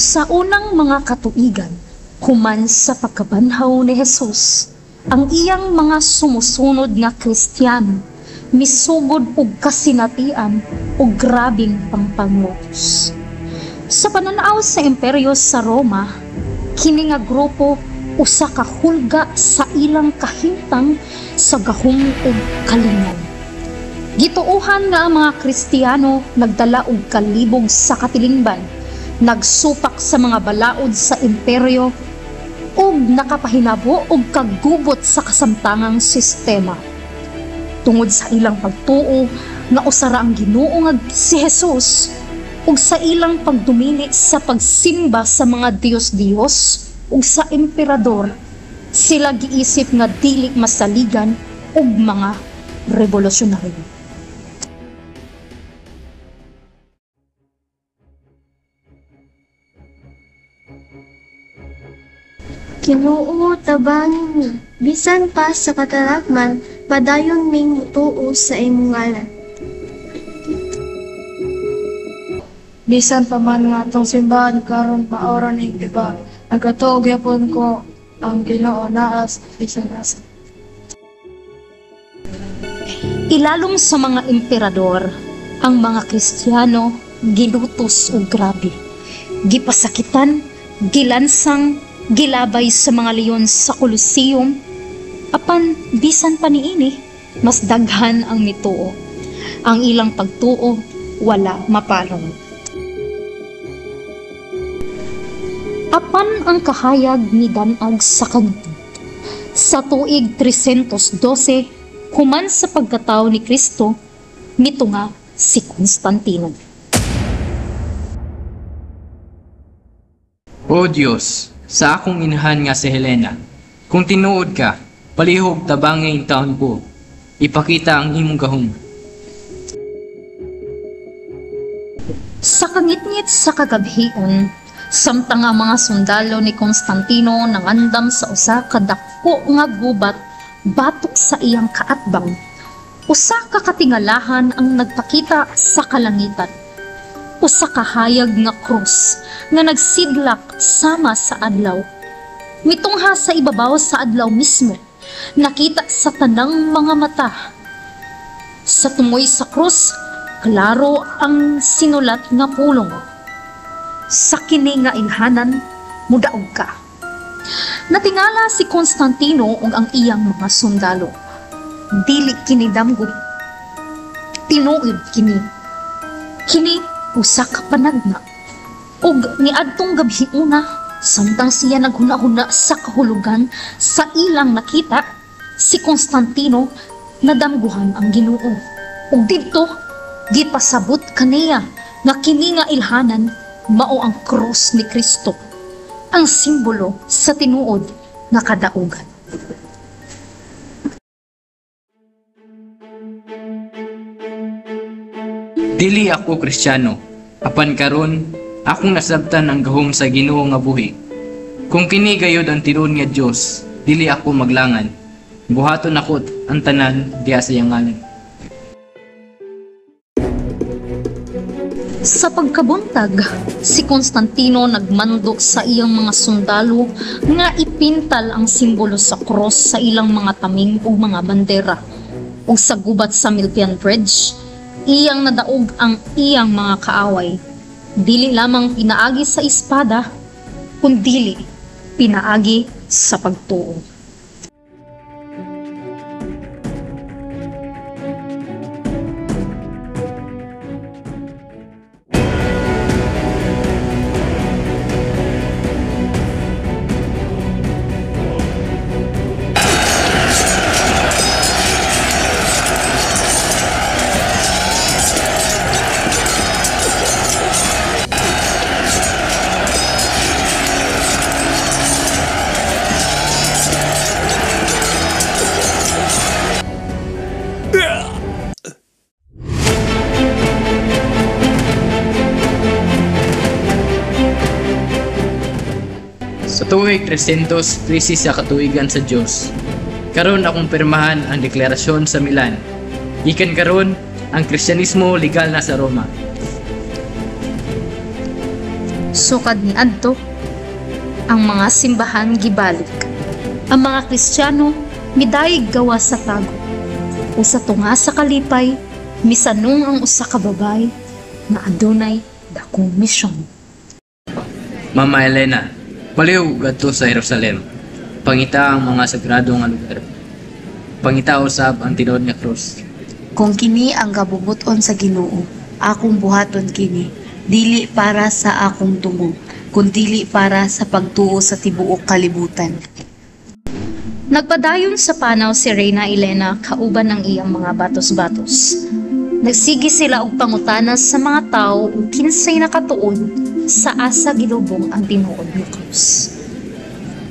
Sa unang mga katuigan, human sa pagkabanhaw ni Jesus, ang iyang mga sumusunod nga Kristiyano misugod og kasinatian o grabing pangpangutos. Sa pananaw sa imperyo sa Roma, kini nga grupo usa ka hulga sa ilang kahimtang sa gahom ug kalingan. Gituohan nga ang mga Kristiyano nagdala og kalibog sa katilingban, nagsupak sa mga balaod sa imperyo ug nakapahinabo og kagubot sa kasamtangang sistema. Tungod sa ilang pagtuo nga usara ang Ginoo nga si Jesus ug sa ilang pagdumili sa pagsimba sa mga Diyos-Diyos ug sa emperador, sila giisip nga dili masaligan og mga revolusyonaryo. Ginoo tabangin mi, bisan pa sa kataragman, padayon ming mutuo sa imong ngalan. Bisan pa man nga atong simbahan karon maoran ning iba, nagatuog yapon ko ang Ginoo naas bisan asa. Ilalom sa mga emperador, ang mga Kristiyano gilutos og grabe. Gipasakitan, gilansang, gilabay sa mga leon sa Colosseum. Apan bisan pa niini, mas daghan ang mituo. Ang ilang pagtuo wala maparong. Apan ang kahayag ni danag sa kagubot. Sa tuig 312, human sa pagkatao ni Kristo, mito nga si Constantino. O Diyos, sa akong inahan nga si Helena, kung tinuod ka, palihog tabangay ang taon ko, ipakita ang imong gahom. Sa kangit-ngit sa kagabhion, samtang ang mga sundalo ni Constantino nangandam sa usa ka dako nga gubat batok sa iyang kaatbang, usa ka katingalahan ang nagpakita sa kalangitan. Usa ka hayag nga krus nga nagsidlak sama sa adlaw. Mitungha sa ibabaw sa adlaw mismo, nakita sa tanang mga mata. Sa tumoy sa krus, klaro ang sinulat nga pulong. Sa kini nga ilhanan, mudaog ka. Natingala si Constantino ug ang iyang mga sundalo. Dili kini damgo. Tinuod kini. Kini usa ka panagna. Ug niadtong gabhiuna, samtang siya naghuna-huna sa kahulugan sa ilang nakita, si Constantino nadamguhan ang Ginoo. Ug didto gipasabot kaniya nga kini nga ilhanan mao ang krus ni Kristo, ang simbolo sa tinuod nga kadaugan. Dili ako Kristiyano, apan karon akong nasabtan ang gahom sa Ginoo nga buhi. Kung kini gayud ang tinuod nga Dios, dili ako maglangan. Buhaton ako ang tanan diha sa iyang ngalan. Sa pagkabuntag, si Constantino nagmando sa iyang mga sundalo nga ipintal ang simbolo sa cross sa ilang mga taming o mga bandera. Ug sa gubat sa Milvian Bridge, iyang nadaog ang iyang mga kaaway. Dili lamang pinaagi sa espada, kundi pinaagi sa pagtuo. Sa tuig 313 sa katuigan sa Dios, karon akong pirmahan ang deklarasyon sa Milan. Gikan karon ang Kristyanismo legal na sa Roma. Sukad ni adto ang mga simbahan gibalik. Ang mga Kristiyano midayeg gawa sa tago. Usa tunga sa kalipay, misanong ang usa ka babay na adunay dakong misyon. Mama Elena, baliw gadto sa Jerusalem. Pangita ang mga sagrado nga lugar. Pangita usab ang tinuod nga krus. Kung kini ang gabubuton sa Ginoo, akong buhaton kini, dili para sa akong tumog, kundi para sa pagtuo sa tibuok kalibutan. Nagpadayon sa panaw si Reyna Elena kauban ng iyang mga batos-batos. Nagsigi sila og pangutanas sa mga tao ug kinsay nakatuon sa asa gilubong ang tinuod nga krus.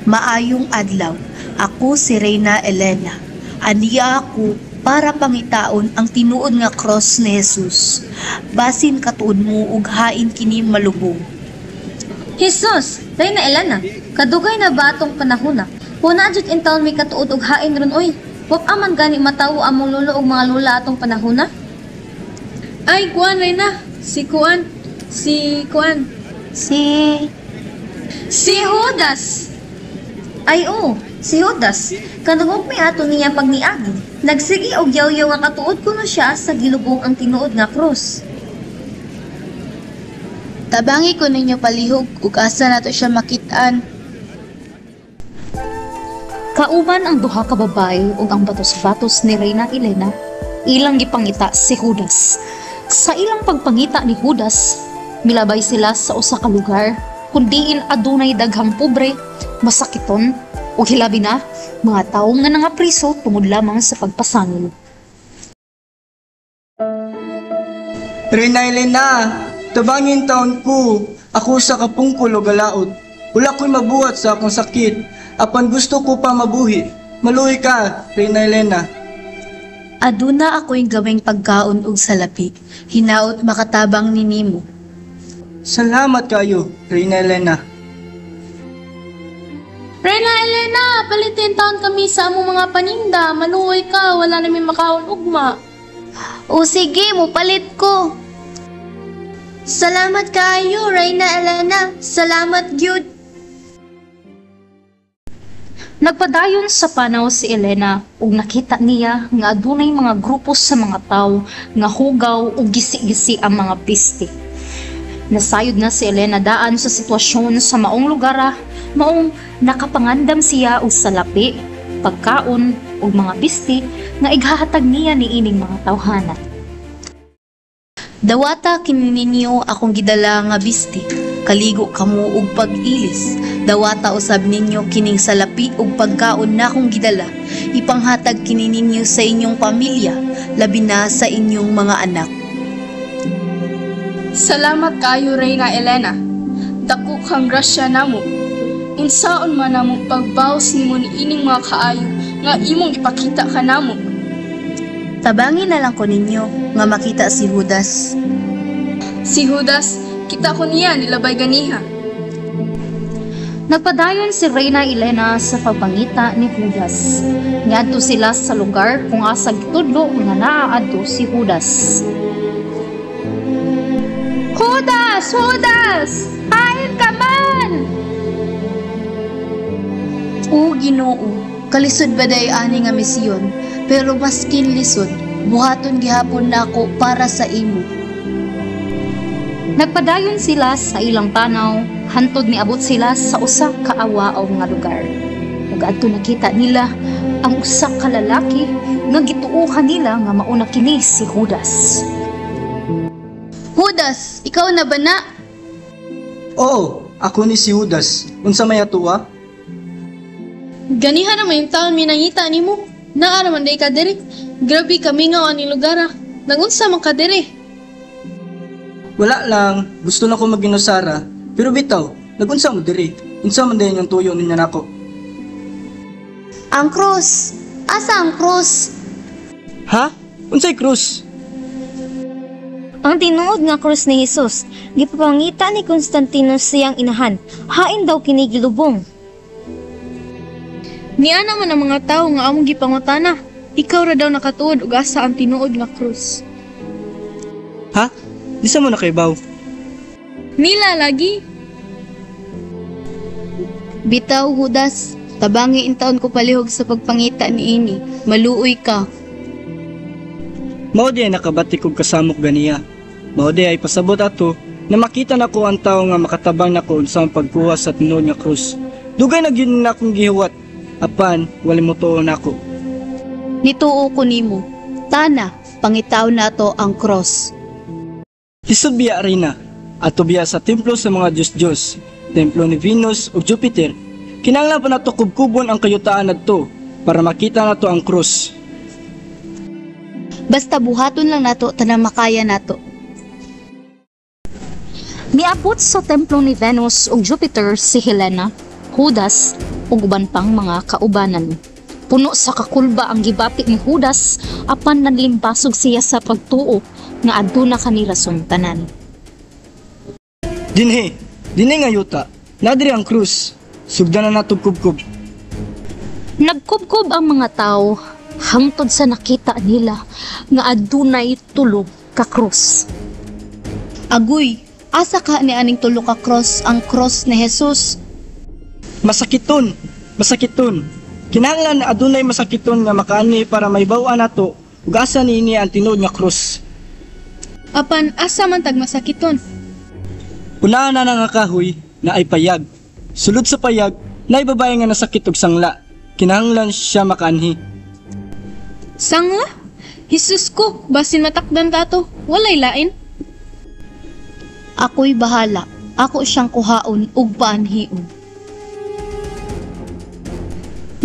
Maayong adlaw, ako si Reyna Elena. Aniya ako para pangitaon ang tinuod nga cross ni Jesus. Basin katuod mo ug hain kini malubong. Jesus, Reyna Elena, kadugay na ba atong panahona? Puna jud in taon may katuod og hain ron oy. Wap aman gani matawo among lolo ug mga lola atong panahona? Ay, kuan Reyna. Si Judas. Ay si Judas. Kanungog may ato niya pagniagi. Nagsigi og yaw-yaw nga katuod kuno siya sa gilubong ang tinuod nga krus. Tabangi ko ninyo palihog ug asa nato siya makitaan. Kauban ang duha ka babae ug ang batos-batos ni Reyna Elena, ilang gipangita si Judas. Sa ilang pagpangita ni Judas, milabay sila sa usa ka lugar kundiin adunay daghang pobre, masakiton ug hilabi na mga tawo nga nangapriso tungod lamang sa pagpasangil. Reyna Elena, tabangin taon ko, ako sa kapungkol o galaot. Wala ko'y mabuhat sa akong sakit, apan gusto ko pa mabuhi. Maluhi ka, Reyna Elena. Aduna ako'y gawing pagkaon ug salapi, hinaot makatabang ni nimo. Salamat kayo, Reyna Elena. Reyna Elena, palitin taon kami sa among mga paninda. Maluoy ka, wala namin makaon ugma. O sige, mupalit ko. Salamat kayo, Reyna Elena. Salamat gyud. Nagpadayon sa panaw si Elena ug nakita niya nga adunay mga grupo sa mga tawo nga hugaw ug gisi-gisi ang mga piste. Nasayod na si Elena daan sa sitwasyon sa maong lugar, maong nakapangandam siya og salapi, pagkaon ug mga piste nga ighahatag niya niining mga tawhana. Dawata kini ninyo akong gidala nga bisti, kaligo kamo ug pag-ilis. Dawata usab ninyo kining salapi ug pagkaon na akong gidala. Ipanghatag kini ninyo sa inyong pamilya, labi na sa inyong mga anak. Salamat kayo, Reyna Elena. Dako kang grasya namo. Unsaon man namong pagbawas nimo niining mga kaayo nga imong ipakita ka namo. Tabangin na lang ko ninyo nga makita si Judas. Si Judas, kita ko niya nilabay ganiha. Nagpadayon si Reyna Elena sa pagpangita ni Judas. Niadto sila sa lugar kung asa gitudlo nga naaadto si Judas. Judas! Judas! Hain ka man! O Ginoo, kalisod ba day ani nga misyon, pero maskin lisod, buhaton gihapon nako para sa imo. Nagpadayon sila sa ilang panaw, hantod niabot sila sa usa ka awaaw nga lugar. Ug adto nakita nila ang usa ka lalaki nga gituohan nila nga mauna kini si Judas. Judas, ikaw na ba na? Oo, ako ni si Judas. Unsa may atuwa? Ganiha naman yung taon minangita nimo. Naara man day ka diri. Grabe kami nga ani lugar. Nagunsa man ka diri. Wala lang, gusto na ko maginusara. Pero bitaw, nagunsa mo diri. Unsa man din yung tuyo ninyo nako? Ang krus. Asa ang krus? Ha? Unsay krus? Ang tinuod nga krus ni Jesus, gipapangita ni Constantino siyang inahan. Hain daw kini gilubong. Niya naman ang mga tao nga among gipangutana. Ikaw ra daw nakatuod ug asa ang tinuod nga krus. Ha? Di sa mo nakaibaw? Nila lagi. Bitaw, Judas, tabangi in taon ko palihog sa pagpangita ni ini. Maluoy ka. Mao di ay nakabati kog kasamok ganiya. Mao di ay pasabot ato na makita nako ang tao nga makatabang nako unsang pagkuha sa tinuod nga krus. Dugay na gyud na akong gihuwat. Apan wali mo tuon nako. Nituo ko nimo. Tana, pangitaw nato ang cross. Lisod biya arena. Ato biya sa templo sa mga Diyos-Diyos. Templo ni Venus ug Jupiter. Kinahanglan pa nato kubkubon ang kayutaan adto para makita nato ang krus. Basta buhaton lang nato tanang makaya nato. Niabot sa templo ni Venus ug Jupiter si Helena, Judas ug uban pang mga kaubanan. Puno sa kakulba ang gibati ni Judas apan nanlimbasog siya sa pagtuo nga aduna kanila tanan. Dinhi nga yuta. Nadiri ang krus. Sugdan na nato kubkub. Nagkubkob ang mga tao hangtod sa nakita nila nga adunay tulo ka krus. Agoy, asa ka ni aning tulo ka cross ang cross ni Jesus? Masakiton. Kinahanglan na adunay masakiton nga makaani para maibaw-an nato ug asa niini ang tinuod nga krus. Apan asa man tag masakiton? Unahan na nga kahoy na ay payag. Sulod sa payag, na babae nga nasakit og sangla. Kinahanglan siya makaanhi. Sangla? Jesus ko, basin matakdan ka to. Walay lain. Ako'y bahala. Ako siyang kuhaon ug paanhion.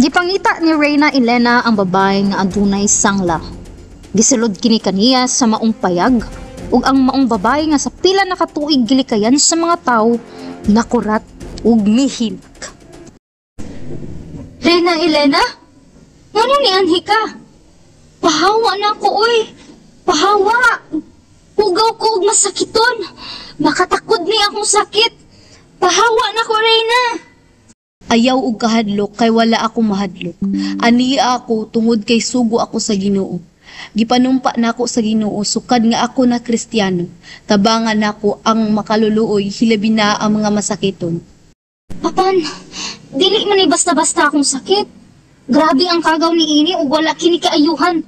Gipangita ni Reyna Elena ang babae nga adunay sangla. Gisulod kini kaniya sa maong payag ug ang maong babae nga sa pila na katuig gilikayan sa mga tawo nakurat ug mihilak. Reyna Elena? Ngano ni anhi ka? Pahawa na ko, uy. Pahawa. Hugaw ko ug masakiton. Makatakod ni akong sakit. Pahawa na ko, Reyna. Ayaw og kahadlok kay wala ako mahadlok. Ani ako tungod kay sugo ako sa Ginoo. Gipanumpa nako sa Ginoo sukad nga ako na Kristiyano. Tabangan nako ang makaluluoy hilabi na ang mga masakiton. Apan, dili man ni basta-basta akong sakit. Grabe ang kagaw ni ini ug wala kini kaayuhan.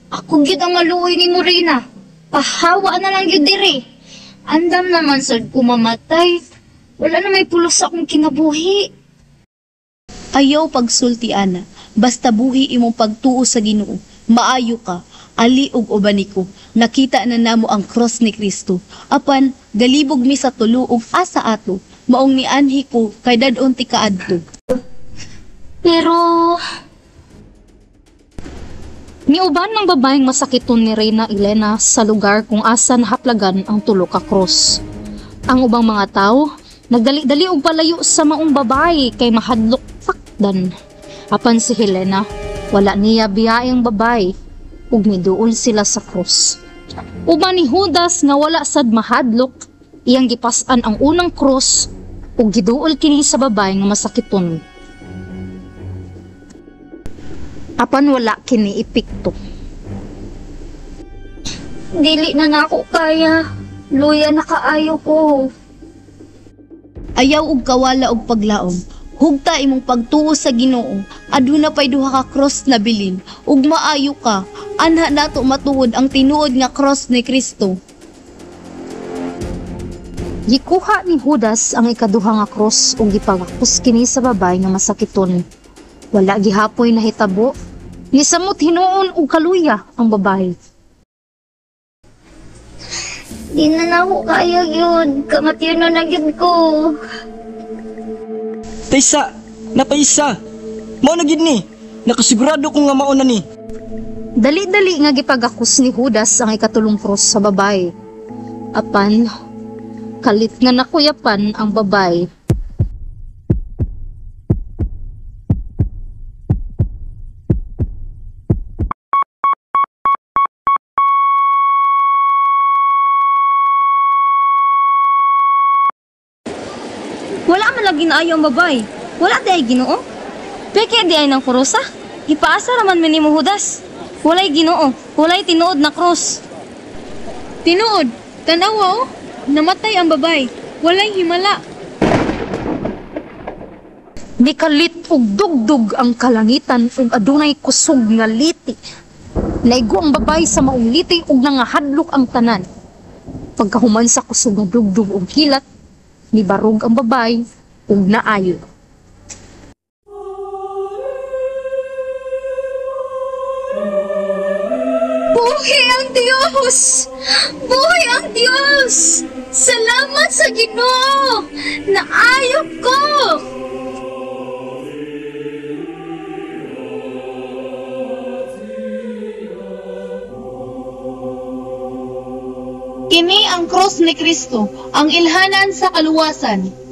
Ako gyud ang maluoy ni mo, Reyna. Pahawa na lang gyud diri. Andam naman sad ko mamatay. Wala na may pulos sa akong kinabuhi. Ayaw pagsulti ana. Basta buhi imong pagtuo sa Ginoo. Maayo ka, ali ug ubani ko. Nakita na namo ang cross ni Kristo. Apan galibog mi sa tulo ug asa ato. Maong nianhi ko kay dadon ti kaadto. Pero Niuban ng babaeng masakiton ni Reyna Elena sa lugar kung asa nahaplagan ang tulo ka cross. Ang ubang mga tao nagdali-dali og palayo sa maong babae kay mahadlok pakdan. Apan si Helena, wala niya biyayang babae ug miduol sila sa cross. Uban ni Judas nga wala sad mahadlok, iyang gipas-an ang unang cross ug giduol kini sa babae nga masakiton. Apan wala kini epekto. dili na nako kaya. Luya na kaayo ko. Ayaw og kawala og paglaom. Hugta imong pagtuo sa Ginoo. Aduna pay duha ka cross na bilin ug maayo ka. Anha nato matuod ang tinuod nga cross ni Kristo. Gikuha ni Judas ang ikaduha nga cross ug gipagakos kini sa babae nga masakiton. Wala gihapoy nahitabo. Nisamot hinuon og kaluya ang babae. Di na nako kaya yun. Kamatiyon na nagyud ko. Taysa, napaisa. Mao na gid ni. Nakasigurado ko nga mao na ni. Dali-dali nga gipagakos ni Judas ang ikatulong cross sa babae. Apan, kalit nga nakuyapan ang babae. Wala man lagi na ayo ang babay. Wala di ay Ginoo. Peke di ay ng kurusa. Ipaasa raman man nimo Judas. Walay Ginoo, walay tinuod na cross. Tinuod, tanawa namatay ang babay. Walay himala. Mikalit og dugdug ang kalangitan ug adunay kusog nga liti. Naigo ang babay sa maong liti ug nangahadlok ang tanan. Pagkahuman sa kusog nga dugdug ug hilat, nibarog ang babay ug naayo. Buhay ang Diyos! Buhay ang Diyos! Salamat sa Ginoo! Naayok ko! Kini ang krus ni Kristo, ang ilhanan sa kaluwasan.